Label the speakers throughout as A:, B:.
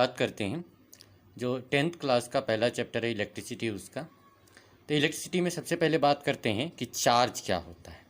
A: बात करते हैं जो 10th क्लास का पहला चैप्टर है इलेक्ट्रिसिटी उसका। तो इलेक्ट्रिसिटी में सबसे पहले बात करते हैं कि चार्ज क्या होता है।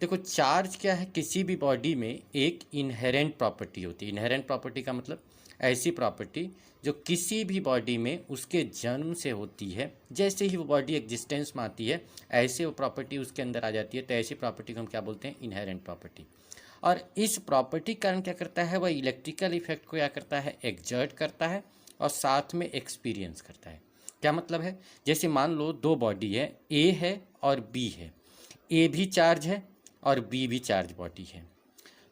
A: देखो चार्ज क्या है, किसी भी बॉडी में एक इनहेरेंट प्रॉपर्टी होती है। इनहेरेंट प्रॉपर्टी का मतलब ऐसी प्रॉपर्टी जो किसी भी बॉडी में उसके जन्म से होती है, जैसे ही वो बॉडी एग्जिस्टेंस में आती है ऐसे वो प्रॉपर्टी उसके अंदर आ जाती है। तो ऐसी प्रॉपर्टी को हम क्या बोलते हैं, इनहेरेंट प्रॉपर्टी। और इस प्रॉपर्टी कारण क्या करता है, वह इलेक्ट्रिकल इफेक्ट को क्या करता है, एक्सर्ट करता है और साथ में एक्सपीरियंस करता है। क्या मतलब है, जैसे मान लो दो बॉडी है, ए है और बी है। ए भी चार्ज है और बी भी चार्ज बॉडी है।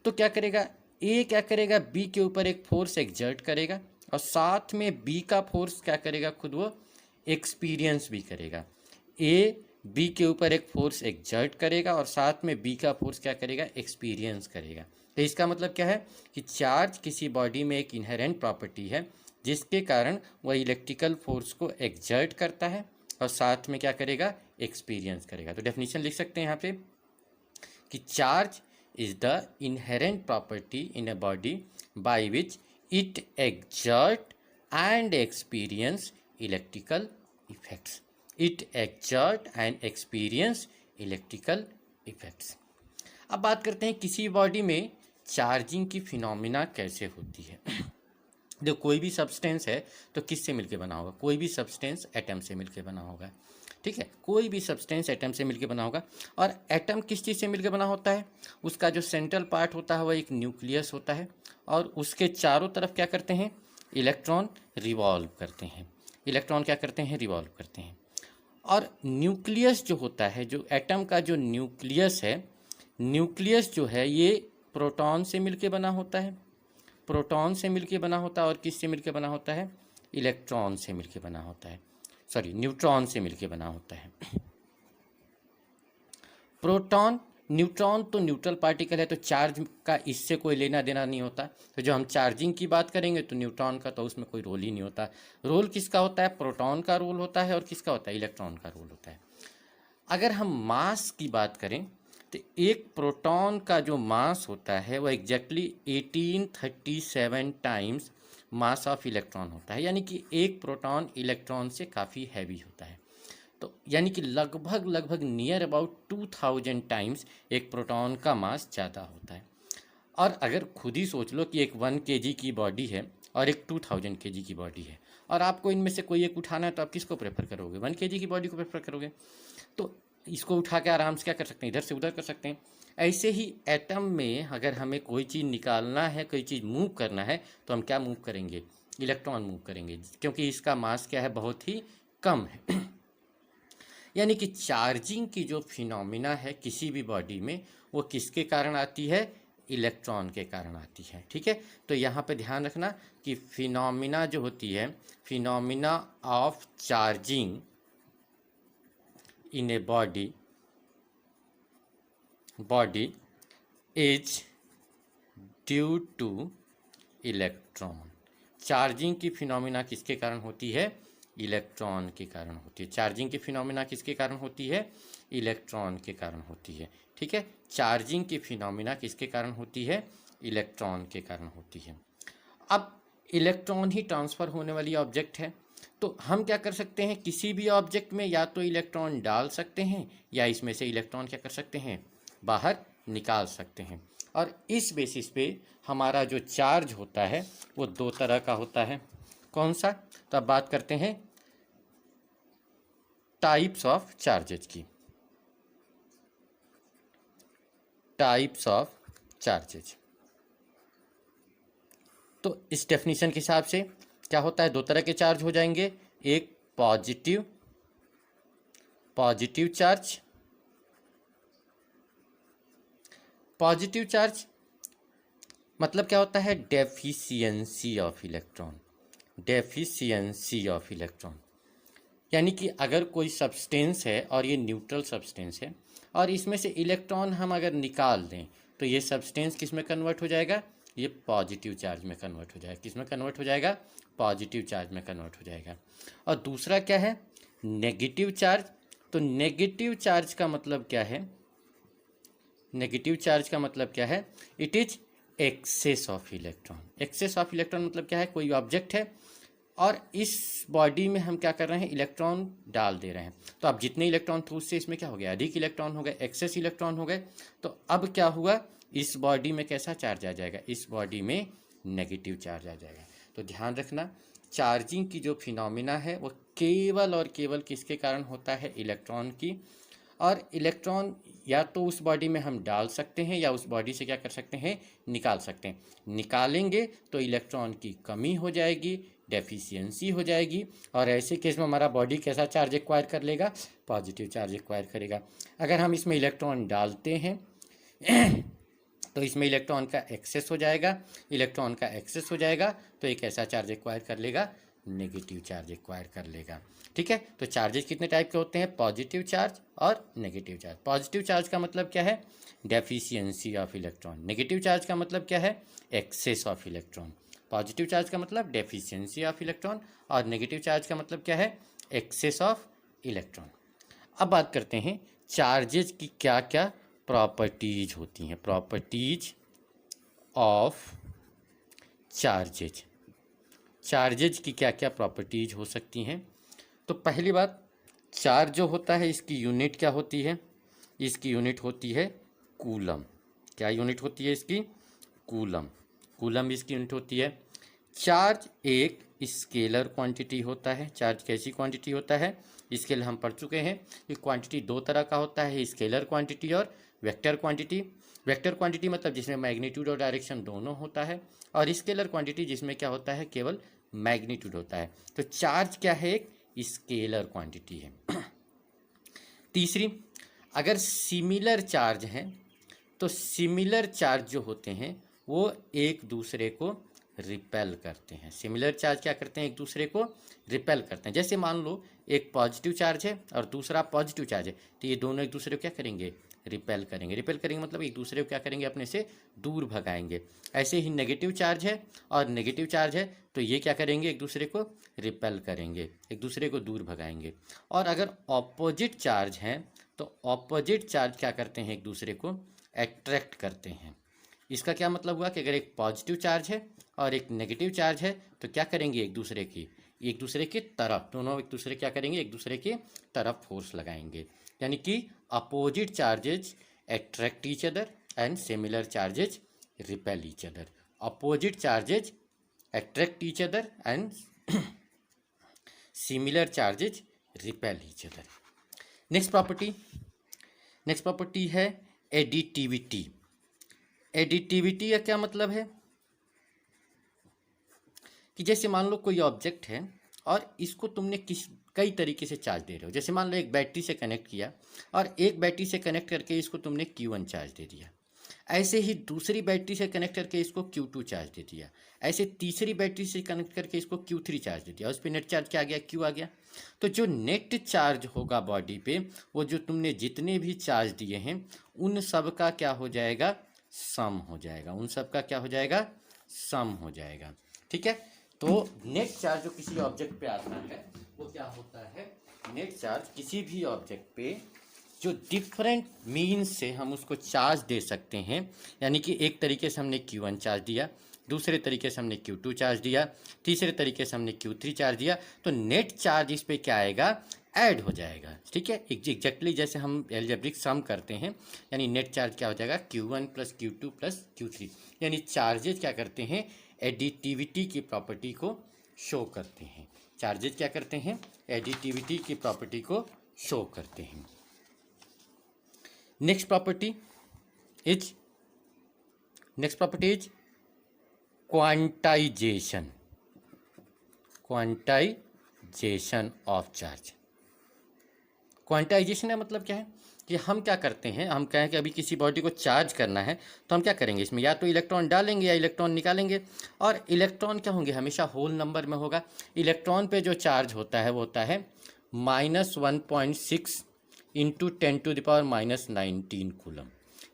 A: तो क्या करेगा, ए क्या करेगा, बी के ऊपर एक फोर्स एक्सर्ट करेगा और साथ में बी का फोर्स क्या करेगा, खुद वो एक्सपीरियंस भी करेगा। ए बी के ऊपर एक फोर्स एक्सर्ट करेगा और साथ में बी का फोर्स क्या करेगा, एक्सपीरियंस करेगा। तो इसका मतलब क्या है कि चार्ज किसी बॉडी में एक इनहेरेंट प्रॉपर्टी है जिसके कारण वह इलेक्ट्रिकल फोर्स को एक्सर्ट करता है और साथ में क्या करेगा, एक्सपीरियंस करेगा। तो डेफिनेशन लिख सकते हैं यहाँ पे कि charge is the inherent property in a body by which it exert and experience electrical effects. It exert and experience electrical effects. अब बात करते हैं किसी बॉडी में चार्जिंग की फिनोमिना कैसे होती है। जो कोई भी सब्सटेंस है तो किससे मिलके बना होगा, कोई भी सब्सटेंस एटम से मिलके बना होगा। ठीक है, कोई भी सब्सटेंस एटम से मिलके बना होगा। और एटम किस चीज़ से मिलके बना होता है, उसका जो सेंट्रल पार्ट होता है वह एक न्यूक्लियस होता है और उसके चारों तरफ क्या करते हैं, इलेक्ट्रॉन रिवॉल्व करते हैं। इलेक्ट्रॉन क्या करते हैं, रिवॉल्व करते हैं। और न्यूक्लियस जो होता है, जो एटम का जो न्यूक्लियस है, न्यूक्लियस जो है ये प्रोटॉन से मिलके बना होता है। प्रोटॉन से मिलके बना होता है और किस से मिलके बना होता है, इलेक्ट्रॉन से मिलके बना होता है, सॉरी न्यूट्रॉन से मिलके बना होता है। प्रोटॉन न्यूट्रॉन तो न्यूट्रल पार्टिकल है तो चार्ज का इससे कोई लेना देना नहीं होता। तो जो हम चार्जिंग की बात करेंगे तो न्यूट्रॉन का तो उसमें कोई रोल ही नहीं होता। रोल किसका होता है, प्रोटॉन का रोल होता है और किसका होता है, इलेक्ट्रॉन का रोल होता है। अगर हम मास की बात करें तो एक प्रोटॉन का जो मास होता है वह exactly 1837 times mass of electron होता है। यानी कि एक प्रोटॉन इलेक्ट्रॉन से काफ़ी हैवी होता है। तो यानी कि लगभग नियर अबाउट 2000 टाइम्स एक प्रोटॉन का मास ज़्यादा होता है। और अगर खुद ही सोच लो कि एक 1 kg की बॉडी है और एक 2000 kg की बॉडी है और आपको इनमें से कोई एक उठाना है तो आप किसको प्रेफर करोगे, 1 kg की बॉडी को प्रेफर करोगे। तो इसको उठा के आराम से क्या कर सकते हैं, इधर से उधर कर सकते हैं। ऐसे ही एटम में अगर हमें कोई चीज़ निकालना है, कोई चीज़ मूव करना है तो हम क्या मूव करेंगे, इलेक्ट्रॉन मूव करेंगे, क्योंकि इसका मास क्या है, बहुत ही कम है। यानी कि चार्जिंग की जो फिनोमिना है किसी भी बॉडी में वो किसके कारण आती है, इलेक्ट्रॉन के कारण आती है। ठीक है, तो यहाँ पे ध्यान रखना कि फिनोमिना जो होती है, phenomena of charging in a body is due to electron. Charging की फिनोमिना किसके कारण होती है, इलेक्ट्रॉन के कारण होती है। चार्जिंग की फिनोमिना किसके कारण होती है, इलेक्ट्रॉन के कारण होती है। ठीक है, चार्जिंग की फिनोमिना किसके कारण होती है, इलेक्ट्रॉन के कारण होती है। अब इलेक्ट्रॉन ही ट्रांसफ़र होने वाली ऑब्जेक्ट है तो हम क्या कर सकते हैं, किसी भी ऑब्जेक्ट में या तो इलेक्ट्रॉन डाल सकते हैं या इसमें से इलेक्ट्रॉन क्या कर सकते हैं, बाहर निकाल सकते हैं। और इस बेसिस पे हमारा जो चार्ज होता है वो दो तरह का होता है। कौन सा, तो अब बात करते हैं टाइप्स ऑफ चार्जेज की। टाइप्स ऑफ चार्जेज, तो इस डेफिनेशन के हिसाब से क्या होता है, दो तरह के चार्ज हो जाएंगे। एक पॉजिटिव चार्ज, पॉजिटिव चार्ज मतलब क्या होता है, deficiency of electron. Deficiency of electron यानी कि अगर कोई सब्सटेंस है और ये न्यूट्रल सब्सटेंस है और इसमें से इलेक्ट्रॉन हम अगर निकाल दें तो ये सब्सटेंस किस में कन्वर्ट हो जाएगा, ये पॉजिटिव चार्ज में कन्वर्ट हो जाएगा। किस में कन्वर्ट हो जाएगा, पॉजिटिव चार्ज में कन्वर्ट हो जाएगा। और दूसरा क्या है, नेगेटिव चार्ज। तो नेगेटिव चार्ज का मतलब क्या है, नेगेटिव चार्ज का मतलब क्या है, it is excess of electron. Excess of electron मतलब क्या है, कोई ऑब्जेक्ट है और इस बॉडी में हम क्या कर रहे हैं, इलेक्ट्रॉन डाल दे रहे हैं। तो अब जितने इलेक्ट्रॉन थे उससे इसमें क्या हो गया, अधिक इलेक्ट्रॉन हो गए, एक्सेस इलेक्ट्रॉन हो गए। तो अब क्या हुआ, इस बॉडी में कैसा चार्ज आ जाएगा, इस बॉडी में नेगेटिव चार्ज आ जाएगा। तो ध्यान रखना, चार्जिंग की जो फिनोमिना है वो केवल और केवल किसके कारण होता है, इलेक्ट्रॉन की। और इलेक्ट्रॉन या तो उस बॉडी में हम डाल सकते हैं या उस बॉडी से क्या कर सकते हैं, निकाल सकते हैं। निकालेंगे तो इलेक्ट्रॉन की कमी हो जाएगी, डेफिशिएंसी हो जाएगी, और ऐसे केस में हमारा बॉडी कैसा चार्ज एक्वायर कर लेगा, पॉजिटिव चार्ज एक्वायर करेगा। अगर हम इसमें इलेक्ट्रॉन डालते हैं तो इसमें इलेक्ट्रॉन का एक्सेस हो जाएगा, इलेक्ट्रॉन का एक्सेस हो जाएगा तो एक ऐसा चार्ज एक्वायर कर लेगा, नेगेटिव चार्ज एक्वायर कर लेगा। ठीक है, तो चार्जेस कितने टाइप के होते हैं, पॉजिटिव चार्ज और नेगेटिव चार्ज। पॉजिटिव चार्ज का मतलब क्या है, deficiency of electron. Negative charge का मतलब क्या है, excess of electron. Positive charge का मतलब डेफिशिएंसी ऑफ इलेक्ट्रॉन और नेगेटिव चार्ज का मतलब क्या है, एक्सेस ऑफ इलेक्ट्रॉन। अब बात करते हैं चार्जेज की क्या क्या प्रॉपर्टीज होती हैं, प्रॉपर्टीज ऑफ चार्जेज। चार्जेज की क्या क्या प्रॉपर्टीज हो सकती हैं। तो पहली बात, चार्ज जो होता है इसकी यूनिट क्या होती है, इसकी यूनिट होती है कूलम। क्या यूनिट होती है इसकी, कूलम। कूलम इसकी यूनिट होती है। चार्ज एक स्केलर क्वांटिटी होता है। चार्ज कैसी क्वांटिटी होता है, इसके लिए हम पढ़ चुके हैं कि क्वांटिटी दो तरह का होता है, स्केलर क्वांटिटी और वेक्टर क्वांटिटी। वेक्टर क्वांटिटी मतलब जिसमें मैग्नीट्यूड और डायरेक्शन दोनों होता है, और स्केलर क्वांटिटी जिसमें क्या होता है, केवल मैग्नीट्यूड होता है। तो चार्ज क्या है, एक स्केलर क्वांटिटी है। तीसरी, अगर सिमिलर चार्ज हैं तो सिमिलर चार्ज जो होते हैं वो एक दूसरे को रिपेल करते हैं। सिमिलर चार्ज क्या करते हैं, एक दूसरे को रिपेल करते हैं। जैसे मान लो एक पॉजिटिव चार्ज है और दूसरा पॉजिटिव चार्ज है, तो ये दोनों एक दूसरे को क्या करेंगे, रिपेल करेंगे। रिपेल करेंगे मतलब एक दूसरे को क्या करेंगे, अपने से दूर भगाएंगे। ऐसे ही नेगेटिव चार्ज है और नेगेटिव चार्ज है, तो ये क्या करेंगे, एक दूसरे को रिपेल करेंगे, एक दूसरे को दूर भगाएंगे। और अगर ऑपोजिट चार्ज हैं तो ऑपोजिट चार्ज क्या करते हैं, एक दूसरे को अट्रैक्ट करते हैं। इसका क्या मतलब हुआ कि अगर एक पॉजिटिव चार्ज है और एक नेगेटिव चार्ज है तो क्या करेंगे, एक दूसरे की तरफ, दोनों एक दूसरे क्या करेंगे, एक दूसरे की तरफ फोर्स लगाएंगे। यानी कि opposite charges attract each other and similar charges repel each other. Opposite charges attract each other and similar charges repel each other. Next property है एडिटिविटी। एडिटिविटी का क्या मतलब है कि जैसे मान लो कोई ऑब्जेक्ट है और इसको तुमने कई तरीके से चार्ज दे रहे हो। जैसे मान लो एक बैटरी से कनेक्ट किया और एक बैटरी से कनेक्ट करके इसको तुमने Q1 चार्ज दे दिया, ऐसे ही दूसरी बैटरी से कनेक्ट करके इसको Q2 चार्ज दे दिया, ऐसे तीसरी बैटरी से कनेक्ट करके इसको Q3 चार्ज दे दिया, उस पर नेट चार्ज क्या आ गया, Q आ गया। तो जो नेट चार्ज होगा बॉडी पे, वो जो तुमने जितने भी चार्ज दिए हैं उन सब का क्या हो जाएगा, सम हो जाएगा। उन सब का क्या हो जाएगा, सम हो जाएगा। ठीक है, तो नेट चार्ज जो किसी ऑब्जेक्ट पे आता है वो क्या होता है, नेट चार्ज किसी भी ऑब्जेक्ट पे जो डिफरेंट मीन्स से हम उसको चार्ज दे सकते हैं। यानी कि एक तरीके से हमने Q1 चार्ज दिया, दूसरे तरीके से हमने Q2 चार्ज दिया, तीसरे तरीके से हमने Q3 चार्ज दिया, तो नेट चार्ज इस पे क्या आएगा, ऐड हो जाएगा। ठीक है, एग्जैक्टली जैसे हम एल्जेब्रिक सम करते हैं, यानी नेट चार्ज क्या हो जाएगा, Q1 + Q2 + Q3। यानी चार्जेज क्या करते हैं, एडिटिविटी की प्रॉपर्टी को शो करते हैं। चार्जेज क्या करते हैं, एडिटिविटी की प्रॉपर्टी को शो करते हैं। Next property is quantization of charge. Quantization का मतलब क्या है कि हम क्या करते हैं, हम कहें कि अभी किसी बॉडी को चार्ज करना है तो हम क्या करेंगे, इसमें या तो इलेक्ट्रॉन डालेंगे या इलेक्ट्रॉन निकालेंगे। और इलेक्ट्रॉन क्या होंगे, हमेशा होल नंबर में होगा। इलेक्ट्रॉन पे जो चार्ज होता है वो होता है -1.6 × 10⁻⁻19 कूलम।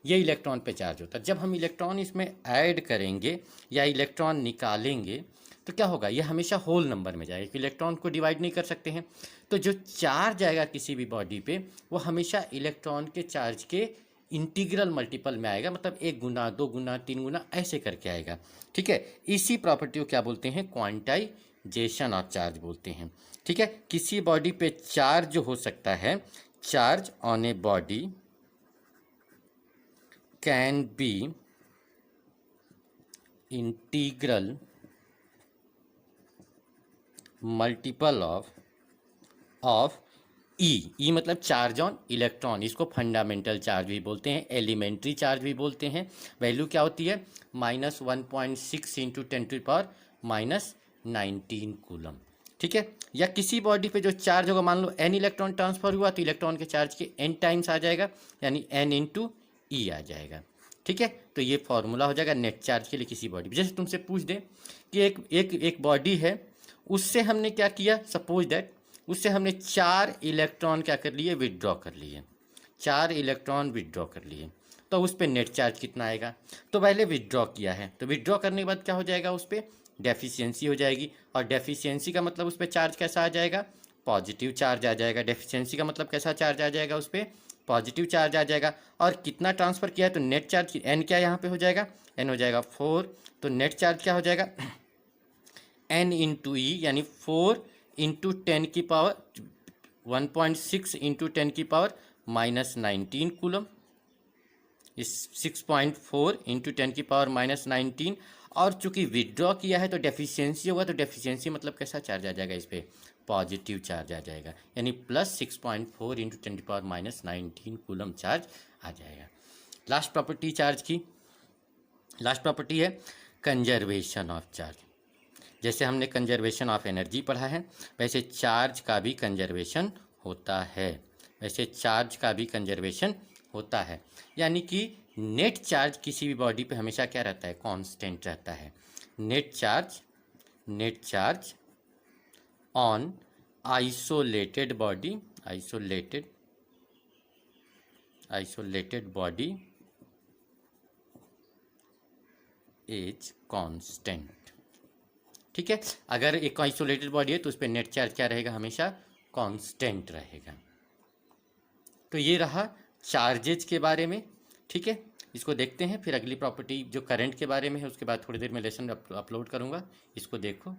A: ये इलेक्ट्रॉन पे चार्ज होता है। जब हम इलेक्ट्रॉन इसमें ऐड करेंगे या इलेक्ट्रॉन निकालेंगे तो क्या होगा, ये हमेशा होल नंबर में जाएगा, इलेक्ट्रॉन को डिवाइड नहीं कर सकते हैं। तो जो चार्ज आएगा किसी भी बॉडी पे वो हमेशा इलेक्ट्रॉन के चार्ज के इंटीग्रल मल्टीपल में आएगा, मतलब 1 गुना 2 गुना 3 गुना ऐसे करके आएगा। ठीक है, इसी प्रॉपर्टी को क्या बोलते हैं, क्वांटाइजेशन जेशन ऑफ चार्ज बोलते हैं। ठीक है, किसी बॉडी पे चार्ज जो हो सकता है, charge on a body can be integral multiple of E मतलब चार्ज ऑन इलेक्ट्रॉन। इसको फंडामेंटल चार्ज भी बोलते हैं, एलिमेंट्री चार्ज भी बोलते हैं। वैल्यू क्या होती है, -1.6 इंटू 10⁻⁻19 कूलम। ठीक है, या किसी बॉडी पे जो चार्ज होगा, मान लो n इलेक्ट्रॉन ट्रांसफर हुआ तो इलेक्ट्रॉन के चार्ज के n टाइम्स आ जाएगा, यानी n इंटू ई आ जाएगा। ठीक है, तो ये फॉर्मूला हो जाएगा नेट चार्ज के लिए किसी बॉडी। जैसे तुमसे पूछ दे कि एक बॉडी है, उससे हमने क्या किया, सपोज दैट उससे हमने 4 इलेक्ट्रॉन क्या कर लिए, विदड्रॉ कर लिए, 4 इलेक्ट्रॉन विदड्रॉ कर लिए, तो उस पर नेट चार्ज कितना आएगा। तो पहले विदड्रॉ किया है, तो विदड्रॉ करने के बाद क्या हो जाएगा, उस पर डेफिशिएंसी हो जाएगी। और डेफिशिएंसी का मतलब उस पर चार्ज कैसा आ जाएगा, पॉजिटिव चार्ज आ जाएगा। डेफिशिएंसी का मतलब कैसा चार्ज आ जाएगा, उस पर पॉजिटिव चार्ज आ जाएगा। और कितना ट्रांसफ़र किया है, तो नेट चार्ज एन क्या यहाँ पे हो जाएगा, एन हो जाएगा 4। तो नेट चार्ज क्या हो जाएगा, एन इंटू ई, यानी 4 इंटू 10 की पावर 1.6 इंटू 10 की पावर -19 कूलम, इस 6.4 इंटू 10 की पावर -19। और चूंकि विदड्रॉ किया है तो डेफिशिएंसी होगा, तो डेफिशिएंसी मतलब कैसा चार्ज आ जाएगा, इस पर पॉजिटिव चार्ज आ जाएगा, यानी +6.4 इंटू 10 की पावर -19 कूलम चार्ज आ जाएगा। लास्ट प्रॉपर्टी चार्ज की, लास्ट प्रॉपर्टी है कंजर्वेशन ऑफ चार्ज। जैसे हमने कंजर्वेशन ऑफ एनर्जी पढ़ा है, वैसे चार्ज का भी कंजर्वेशन होता है, वैसे चार्ज का भी कंजर्वेशन होता है। यानी कि नेट चार्ज किसी भी बॉडी पे हमेशा क्या रहता है, कांस्टेंट रहता है। Net charge on isolated body is constant. ठीक है, अगर एक आइसोलेटेड बॉडी है तो उस पर नेट चार्ज क्या रहेगा, हमेशा कांस्टेंट रहेगा। तो ये रहा चार्जेज के बारे में। ठीक है, इसको देखते हैं, फिर अगली प्रॉपर्टी जो करंट के बारे में है उसके बाद थोड़ी देर में लेसन अपलोड करूँगा, इसको देखो।